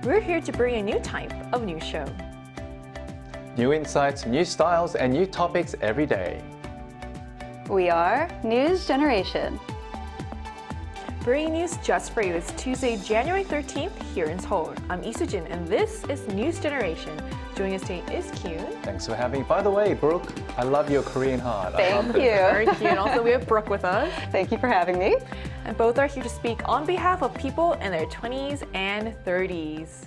we're here to bring a new type of news show. New insights, new styles, and new topics every day. We are News Generation. Bringing news just for you. It's Tuesday, January 13th here in Seoul. I'm Lee Soo-jin, and this is News Generation. Joining us today is Kyun. Thanks for having me. By the way, Brooke, I love your Korean heart. Thank you. Very cute. And also we have Brooke with us. Thank you for having me. And both are here to speak on behalf of people in their 20s and 30s.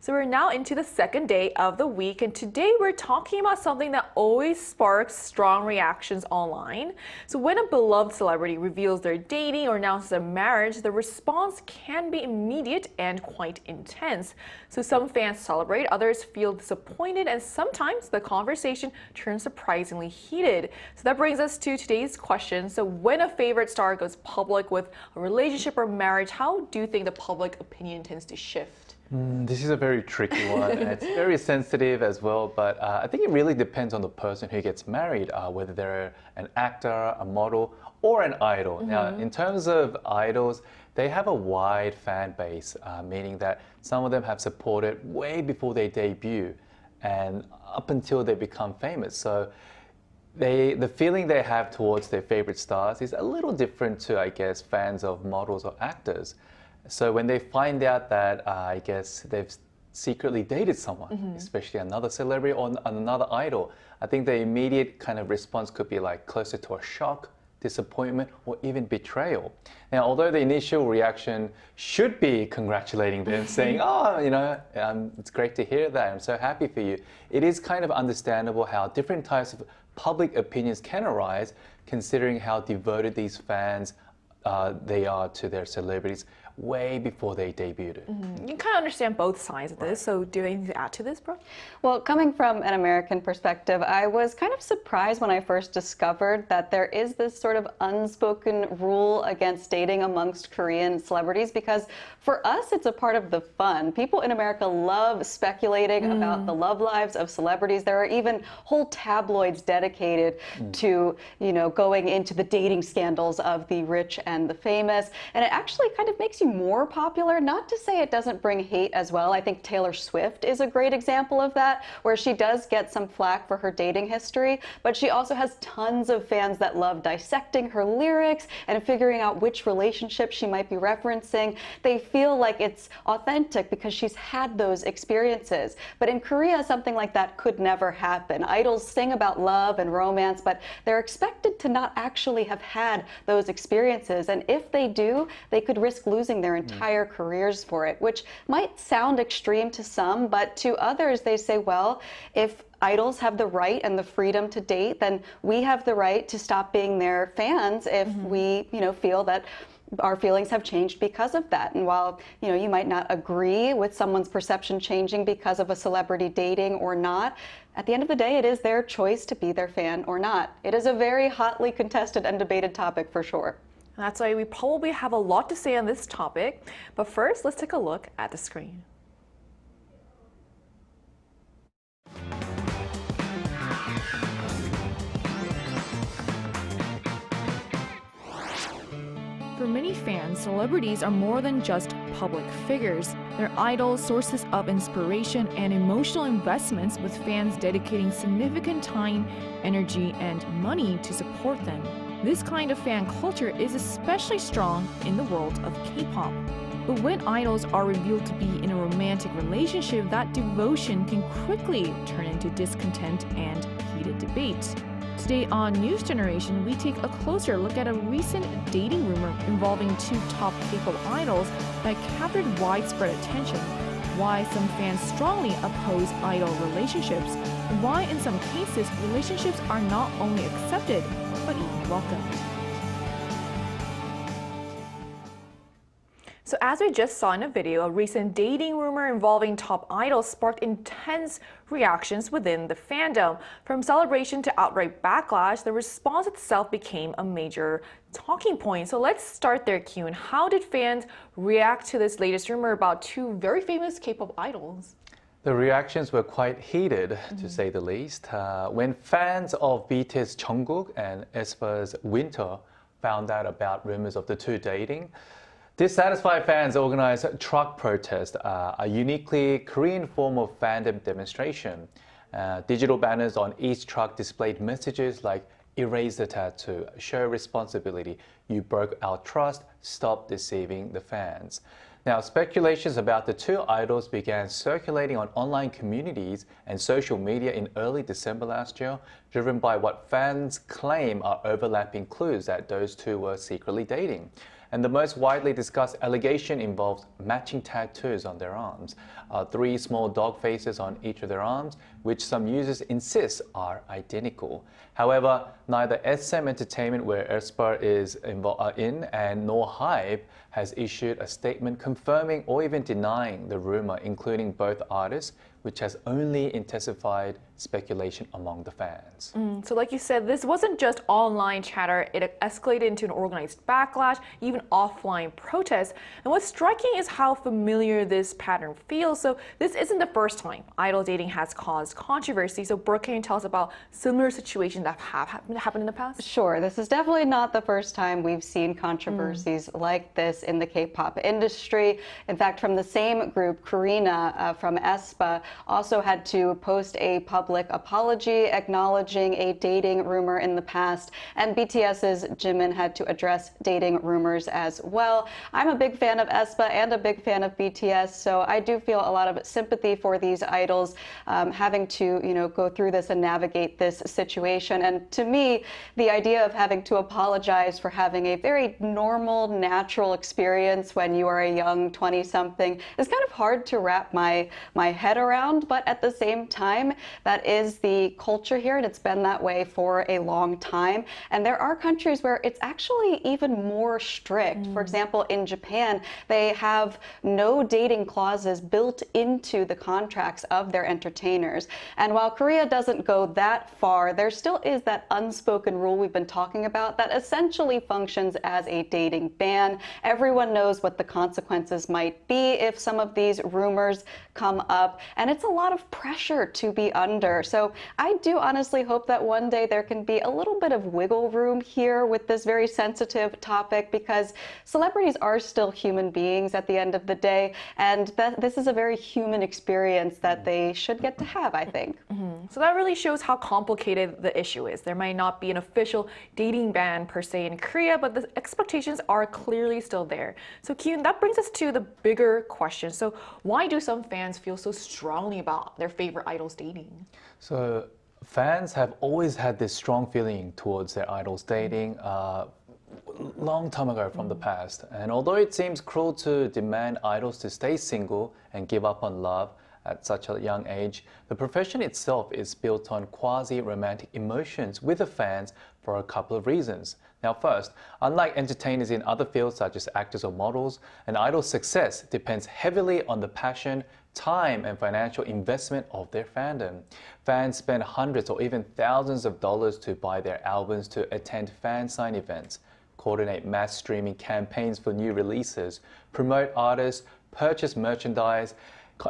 So we're now into the second day of the week, and today we're talking about something that always sparks strong reactions online. So when a beloved celebrity reveals they're dating or announces a marriage, the response can be immediate and quite intense. So some fans celebrate, others feel disappointed, and sometimes the conversation turns surprisingly heated. So that brings us to today's question. So when a favorite star goes public with a relationship or marriage, how do you think the public opinion tends to shift? This is a very tricky one, and it's very sensitive as well, but I think it really depends on the person who gets married, whether they're an actor, a model, or an idol. Now, in terms of idols, they have a wide fan base, meaning that some of them have supported way before they debut and up until they become famous. So the feeling they have towards their favorite stars is a little different to, I guess, fans of models or actors. So when they find out that, I guess, they've secretly dated someone, especially another celebrity or another idol, I think the immediate kind of response could be like closer to a shock, disappointment, or even betrayal. Now, although the initial reaction should be congratulating them, saying, oh, you know, it's great to hear that, I'm so happy for you, it is kind of understandable how different types of public opinions can arise, considering how devoted these fans they are to their celebrities way before they debuted. You can kind of understand both sides of this, so do you have anything to add to this, Brooke? Well, coming from an American perspective, I was kind of surprised when I first discovered that there is this sort of unspoken rule against dating amongst Korean celebrities, because for us, it's a part of the fun. People in America love speculating about the love lives of celebrities. There are even whole tabloids dedicated to, you know, going into the dating scandals of the rich and the famous. And it actually kind of makes you more popular. Not to say it doesn't bring hate as well. I think Taylor Swift is a great example of that, where she does get some flack for her dating history, but she also has tons of fans that love dissecting her lyrics and figuring out which relationship she might be referencing. They feel like it's authentic because she's had those experiences. But in Korea, something like that could never happen. Idols sing about love and romance, but they're expected to not actually have had those experiences. And if they do, they could risk losing their entire careers for it, which might sound extreme to some, but to others they say, well, if idols have the right and the freedom to date, then we have the right to stop being their fans if we, you know, feel that our feelings have changed because of that. And while, you know, you might not agree with someone's perception changing because of a celebrity dating or not, at the end of the day, it is their choice to be their fan or not. It is a very hotly contested and debated topic for sure. That's why we probably have a lot to say on this topic. But first, let's take a look at the screen. For many fans, celebrities are more than just public figures. They're idols, sources of inspiration, and emotional investments, with fans dedicating significant time, energy, and money to support them. This kind of fan culture is especially strong in the world of K-pop. But when idols are revealed to be in a romantic relationship, that devotion can quickly turn into discontent and heated debate. Today on News Generation, we take a closer look at a recent dating rumor involving two top K-pop idols that captured widespread attention, why some fans strongly oppose idol relationships, and why in some cases relationships are not only accepted, but even welcomed. So as we just saw in a video, a recent dating rumor involving top idols sparked intense reactions within the fandom. From celebration to outright backlash, the response itself became a major talking point. So let's start there, Kyun. How did fans react to this latest rumor about two very famous K-pop idols? The reactions were quite heated, to say the least. When fans of BTS Jungkook and aespa's Winter found out about rumors of the two dating, Dissatisfied fans organize truck protest, a uniquely Korean form of fandom demonstration. Digital banners on each truck displayed messages like erase the tattoo, show responsibility, you broke our trust, stop deceiving the fans. Now, speculations about the two idols began circulating on online communities and social media in early December last year, driven by what fans claim are overlapping clues that those two were secretly dating. And the most widely discussed allegation involves matching tattoos on their arms, 3 small dog faces on each of their arms, which some users insist are identical. However, neither SM Entertainment, where aespa is in, and nor HYBE has issued a statement confirming or even denying the rumor, including both artists, which has only intensified speculation among the fans. So like you said, this wasn't just online chatter, it escalated into an organized backlash, even offline protests. And what's striking is how familiar this pattern feels. So this isn't the first time idol dating has caused controversy. So Brooke, can you tell us about similar situations that have happened in the past? Sure, this is definitely not the first time we've seen controversies like this in the K-pop industry. In fact, from the same group, Karina from aespa also had to post a public apology acknowledging a dating rumor in the past, and BTS's Jimin had to address dating rumors as well. I'm a big fan of aespa and a big fan of BTS, so I do feel a lot of sympathy for these idols having to, go through this and navigate this situation. And to me, the idea of having to apologize for having a very normal, natural experience when you are a young 20-something is kind of hard to wrap my head around. But at the same time, that is the culture here, and it's been that way for a long time. And there are countries where it's actually even more strict. For example, in Japan, they have no dating clauses built into the contracts of their entertainers. And while Korea doesn't go that far, there still is that unspoken rule we've been talking about that essentially functions as a dating ban. Everyone knows what the consequences might be if some of these rumors come up, and it's a lot of pressure to be under. So I do honestly hope that one day there can be a little bit of wiggle room here with this very sensitive topic, because celebrities are still human beings at the end of the day, and this is a very human experience that they should get to have, I think. So that really shows how complicated the issue is. There might not be an official dating ban per se in Korea, but the expectations are clearly still there. So Kyun, that brings us to the bigger question. So why do some fans feel so strongly about their favorite idols dating? So fans have always had this strong feeling towards their idols dating long time ago from the past. And although it seems cruel to demand idols to stay single and give up on love at such a young age, the profession itself is built on quasi-romantic emotions with the fans for a couple of reasons. Now first, unlike entertainers in other fields such as actors or models, an idol's success depends heavily on the passion, time and financial investment of their fandom. Fans spend hundreds or even thousands of dollars to buy their albums, to attend fan sign events, coordinate mass streaming campaigns for new releases, promote artists, purchase merchandise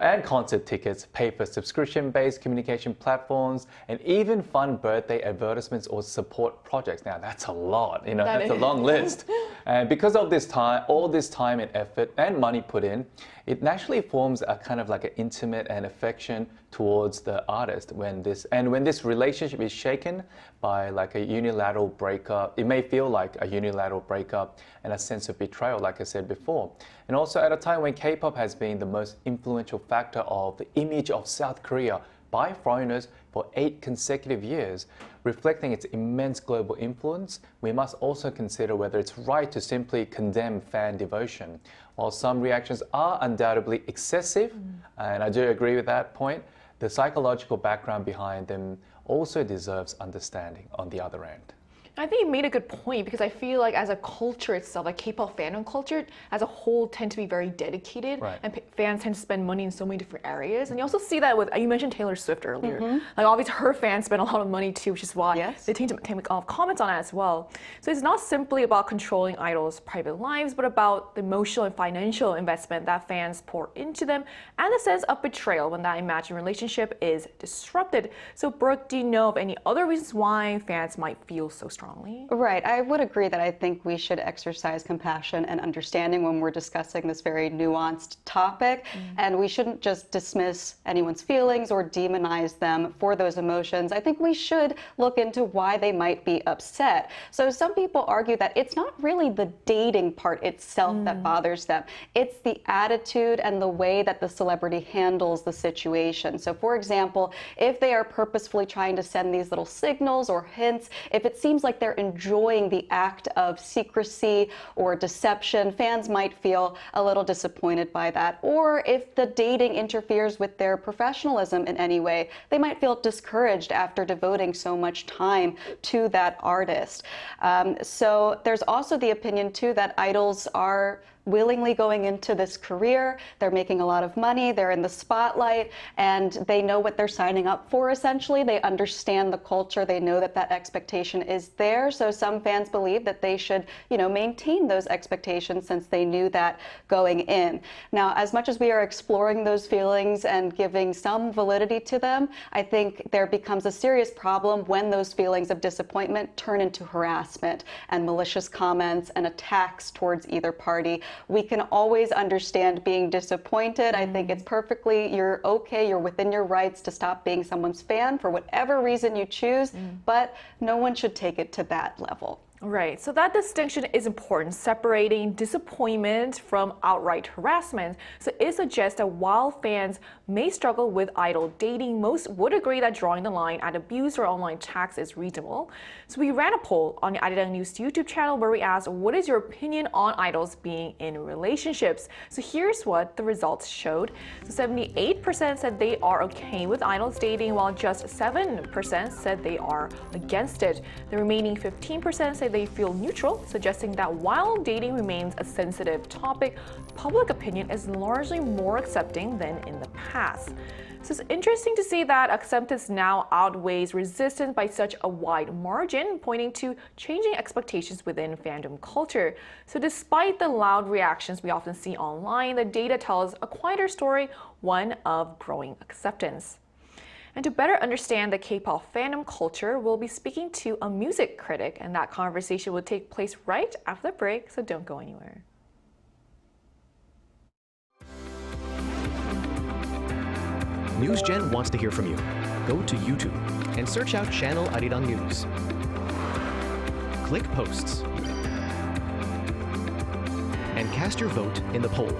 and concert tickets, pay for subscription-based communication platforms, and even fund birthday advertisements or support projects. Now that's a lot, that's a long list. And because of this time, all this time and effort and money put in, it naturally forms a kind of like an intimate and affection towards the artist when this relationship is shaken by like a unilateral breakup. It may feel like a unilateral breakup and a sense of betrayal, like I said before. And also at a time when K-pop has been the most influential factor of the image of South Korea by foreigners for 8 consecutive years, reflecting its immense global influence, we must also consider whether it's right to simply condemn fan devotion. While some reactions are undoubtedly excessive, and I do agree with that point, the psychological background behind them also deserves understanding on the other end. I think you made a good point, because I feel like as a culture itself, like K-pop fandom culture as a whole tend to be very dedicated, right. And fans tend to spend money in so many different areas. And you also see that with, you mentioned Taylor Swift earlier. Like obviously her fans spend a lot of money too, which is why they tend to make comments on it as well. So it's not simply about controlling idols' private lives, but about the emotional and financial investment that fans pour into them, and the sense of betrayal when that imagined relationship is disrupted. So Brooke, do you know of any other reasons why fans might feel so strong strongly. Right. I would agree that I think we should exercise compassion and understanding when we're discussing this very nuanced topic. And we shouldn't just dismiss anyone's feelings or demonize them for those emotions. I think we should look into why they might be upset. So some people argue that it's not really the dating part itself that bothers them. It's the attitude and the way that the celebrity handles the situation. So for example, if they are purposefully trying to send these little signals or hints, if it seems like they're enjoying the act of secrecy or deception, fans might feel a little disappointed by that. Or if the dating interferes with their professionalism in any way, they might feel discouraged after devoting so much time to that artist. So there's also the opinion too that idols are willingly going into this career. They're making a lot of money, they're in the spotlight, and they know what they're signing up for, essentially. They understand the culture, they know that that expectation is there. So some fans believe that they should, maintain those expectations since they knew that going in. Now, as much as we are exploring those feelings and giving some validity to them, I think there becomes a serious problem when those feelings of disappointment turn into harassment and malicious comments and attacks towards either party. We can always understand being disappointed. I think it's you're okay, you're within your rights to stop being someone's fan for whatever reason you choose, but no one should take it to that level. Right, so that distinction is important, separating disappointment from outright harassment. So it suggests that while fans may struggle with idol dating, most would agree that drawing the line at abuse or online attacks is reasonable. So we ran a poll on the Arirang News YouTube channel where we asked, what is your opinion on idols being in relationships? So here's what the results showed. So 78% said they are okay with idols dating, while just 7% said they are against it. The remaining 15% say they feel neutral, suggesting that while dating remains a sensitive topic, public opinion is largely more accepting than in the past. So it's interesting to see that acceptance now outweighs resistance by such a wide margin, pointing to changing expectations within fandom culture. So despite the loud reactions we often see online, the data tells a quieter story, one of growing acceptance. And to better understand the K-pop fandom culture, we'll be speaking to a music critic, and that conversation will take place right after the break, so don't go anywhere. NewsGen wants to hear from you. Go to YouTube and search out channel Arirang News. Click Posts and cast your vote in the poll.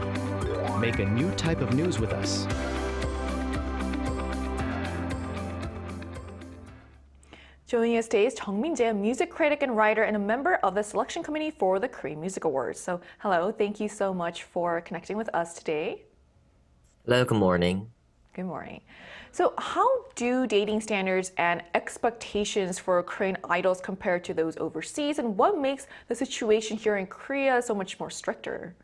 Make a new type of news with us. Joining us today is Jung Min-jae, a music critic and writer and a member of the selection committee for the Korean Music Awards. So hello, thank you so much for connecting with us today. Hello, good morning. Good morning. So how do dating standards and expectations for Korean idols compare to those overseas, and what makes the situation here in Korea so much more stricter?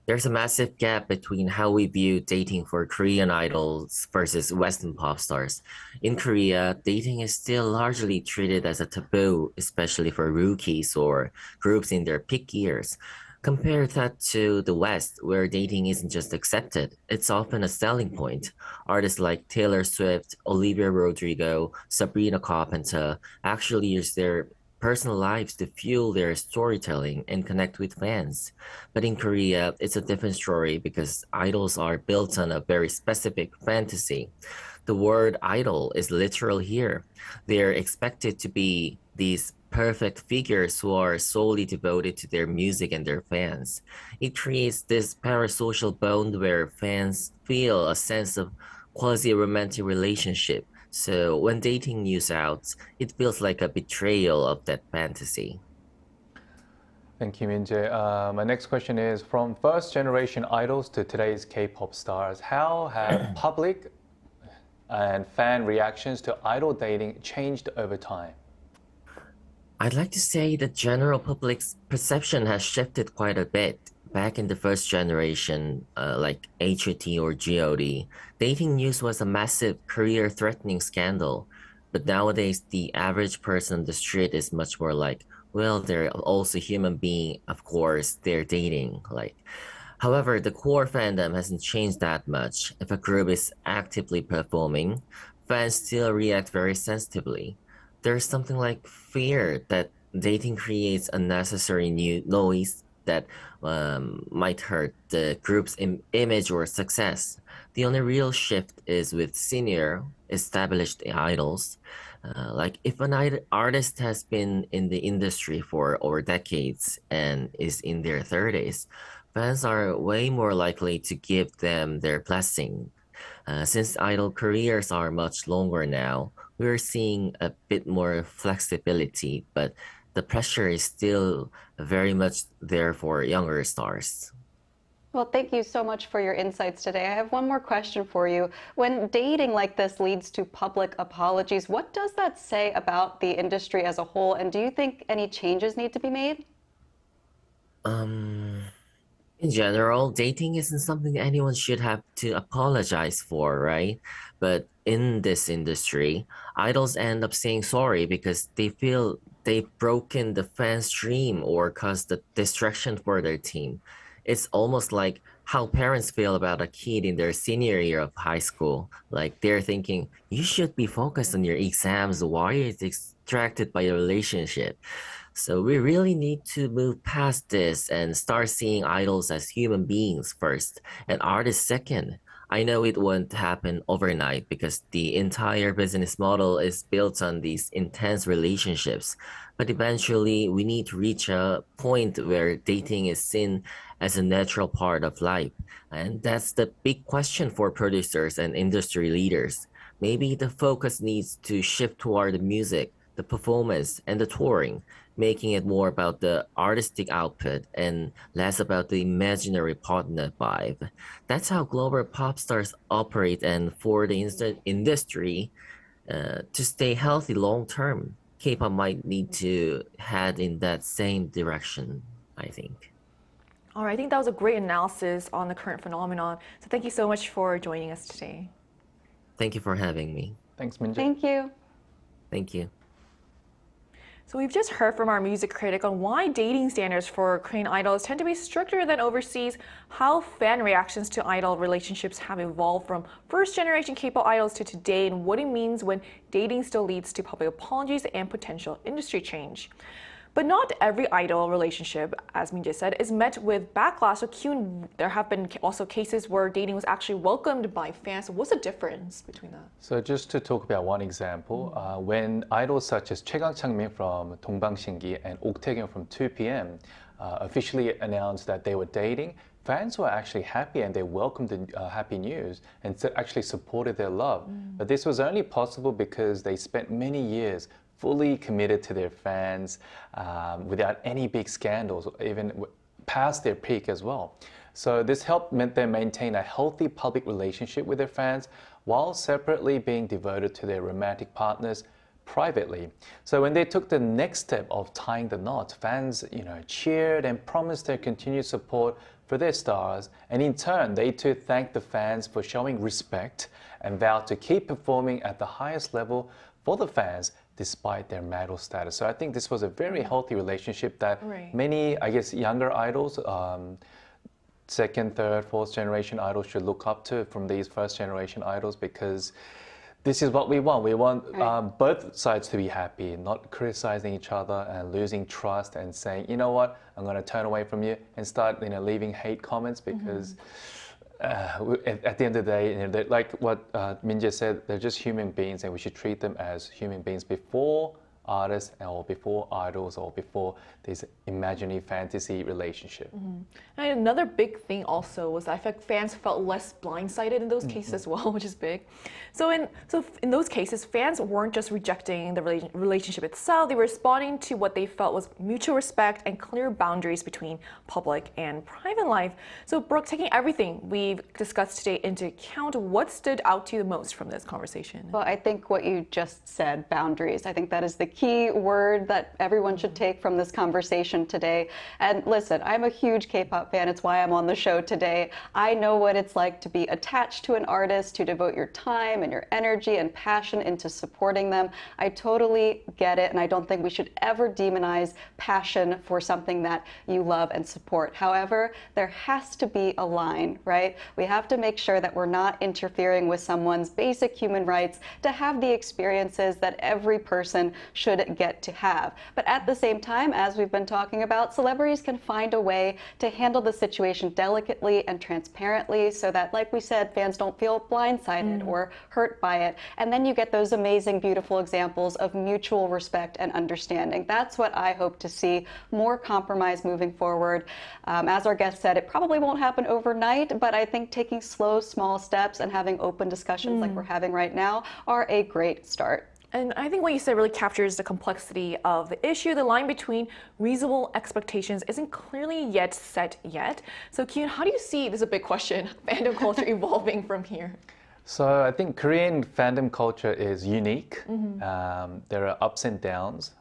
There's a massive gap between how we view dating for Korean idols versus Western pop stars. In Korea, dating is still largely treated as a taboo, especially for rookies or groups in their peak years. Compare that to the West, where dating isn't just accepted, it's often a selling point. Artists like Taylor Swift, Olivia Rodrigo, Sabrina Carpenter actually use their personal lives to fuel their storytelling and connect with fans. But in Korea, it's a different story because idols are built on a very specific fantasy. The word idol is literal here. They're expected to be these perfect figures who are solely devoted to their music and their fans. It creates this parasocial bond where fans feel a sense of quasi-romantic relationship. So when dating news out, it feels like a betrayal of that fantasy. Thank you, Min-jae. My next question is, from first generation idols to today's K-pop stars, how have public and fan reactions to idol dating changed over time? I'd like to say the general public's perception has shifted quite a bit. Back in the first generation, like HOT or GOD, dating news was a massive career-threatening scandal. But nowadays, the average person on the street is much more like, well, they're also human being, of course, they're dating. However, the core fandom hasn't changed that much. If a group is actively performing, fans still react very sensitively. there's something like fear that dating creates unnecessary new noise that might hurt the group's image or success. The only real shift is with senior established idols. Like if an artist has been in the industry for over decades and is in their 30s, fans are way more likely to give them their blessing. Since idol careers are much longer now, we're seeing a bit more flexibility, but the pressure is still very much there for younger stars. Well, thank you so much for your insights today. I have one more question for you. When dating like this leads to public apologies, what does that say about the industry as a whole? And do you think any changes need to be made? In general, dating isn't something anyone should have to apologize for, right? But in this industry, idols end up saying sorry because they feel they've broken the fans' dream or caused the distraction for their team. It's almost like how parents feel about a kid in their senior year of high school. Like they're thinking, you should be focused on your exams. Why are you distracted by your relationship? So we really need to move past this and start seeing idols as human beings first and artists second. I know it won't happen overnight because the entire business model is built on these intense relationships. But eventually, we need to reach a point where dating is seen as a natural part of life. And that's the big question for producers and industry leaders. Maybe the focus needs to shift toward the music, the performance, and the touring, making it more about the artistic output and less about the imaginary partner vibe. That's how global pop stars operate, and for the industry to stay healthy long term, K-pop might need to head in that same direction, I think. All right, I think that was a great analysis on the current phenomenon. So thank you so much for joining us today. Thank you for having me. Thanks, Minji. Thank you. Thank you. So we've just heard from our music critic on why dating standards for Korean idols tend to be stricter than overseas, how fan reactions to idol relationships have evolved from first-generation K-pop idols to today, and what it means when dating still leads to public apologies and potential industry change. But not every idol relationship, as Minjae said, is met with backlash. So Kyun, there have been also cases where dating was actually welcomed by fans. So what's the difference between that? So just to talk about one example, when idols such as 최강 창민 from 동방신기 and Ok Taekyung from 2PM officially announced that they were dating, fans were actually happy and they welcomed the happy news and actually supported their love. But this was only possible because they spent many years fully committed to their fans without any big scandals, even past their peak as well. So this meant them maintain a healthy public relationship with their fans while separately being devoted to their romantic partners privately. So when they took the next step of tying the knot, fans, cheered and promised their continued support for their stars, and in turn, they too thanked the fans for showing respect and vowed to keep performing at the highest level for the fans despite their marital status. So I think this was a very healthy relationship that many, I guess, younger idols, second, third, fourth generation idols should look up to from these first generation idols, because this is what we want. We want both sides to be happy, not criticizing each other and losing trust and saying, you know what, I'm going to turn away from you and start leaving hate comments, because at the end of the day, like what Minjae said, they're just human beings and we should treat them as human beings before artists or before idols or before this imaginary fantasy relationship. And another big thing also was that I felt fans felt less blindsided in those cases as well, which is big. So in those cases, fans weren't just rejecting the relationship itself, they were responding to what they felt was mutual respect and clear boundaries between public and private life. So Brooke, taking everything we've discussed today into account, what stood out to you the most from this conversation? Well, I think what you just said, boundaries, I think that is the key word that everyone should take from this conversation today. And listen, I'm a huge K-pop fan. It's why I'm on the show today. I know what it's like to be attached to an artist, to devote your time and your energy and passion into supporting them. I totally get it, and I don't think we should ever demonize passion for something that you love and support. However, there has to be a line, right? We have to make sure that we're not interfering with someone's basic human rights to have the experiences that every person should get to have. But at the same time, as we've been talking about, celebrities can find a way to handle the situation delicately and transparently so that, like we said, fans don't feel blindsided or hurt by it. And then you get those amazing, beautiful examples of mutual respect and understanding. That's what I hope to see, more compromise moving forward. As our guest said, it probably won't happen overnight, but I think taking slow, small steps and having open discussions like we're having right now are a great start. And I think what you said really captures the complexity of the issue. The line between reasonable expectations isn't clearly yet set yet. So Kyun, how do you see, this is a big question, fandom culture evolving from here? So I think Korean fandom culture is unique. There are ups and downs,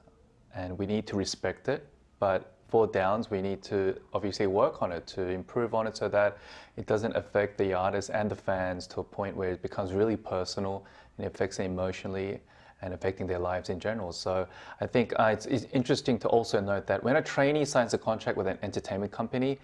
and we need to respect it. But for downs, we need to obviously work on it, to improve on it so that it doesn't affect the artists and the fans to a point where it becomes really personal and it affects them emotionally and affecting their lives in general. So I think it's interesting to also note that when a trainee signs a contract with an entertainment company,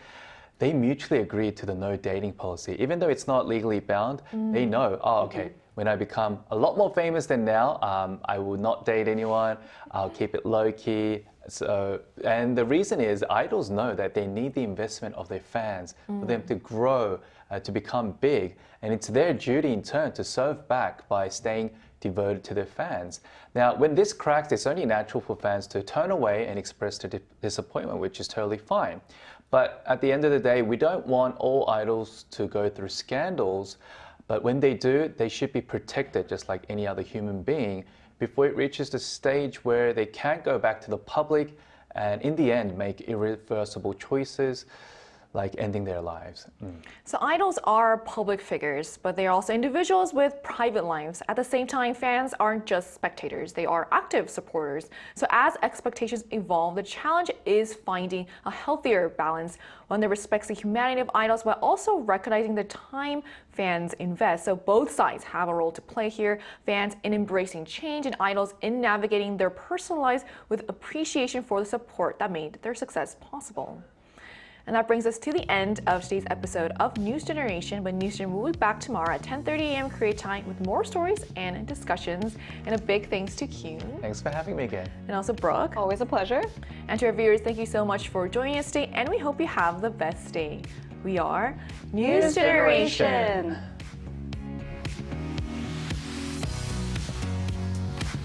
they mutually agree to the no dating policy. Even though it's not legally bound, they know, oh, okay, when I become a lot more famous than now, I will not date anyone, I'll keep it low key. So, and the reason is idols know that they need the investment of their fans for them to grow, to become big. And it's their duty in turn to serve back by staying devoted to their fans. Now, when this cracks, it's only natural for fans to turn away and express their disappointment, which is totally fine. But at the end of the day, we don't want all idols to go through scandals, but when they do, they should be protected just like any other human being before it reaches the stage where they can't go back to the public and in the end make irreversible choices like ending their lives. So idols are public figures, but they are also individuals with private lives. At the same time, fans aren't just spectators, they are active supporters. So as expectations evolve, the challenge is finding a healthier balance, one that respects the humanity of idols while also recognizing the time fans invest. So both sides have a role to play here, fans in embracing change and idols in navigating their personal lives with appreciation for the support that made their success possible. And that brings us to the end of today's episode of News Generation. But News Generation will be back tomorrow at 10:30 a.m. Korea time with more stories and discussions. And a big thanks to Kyun. Thanks for having me again. And also Brooke. Always a pleasure. And to our viewers, thank you so much for joining us today. And we hope you have the best day. We are News Generation.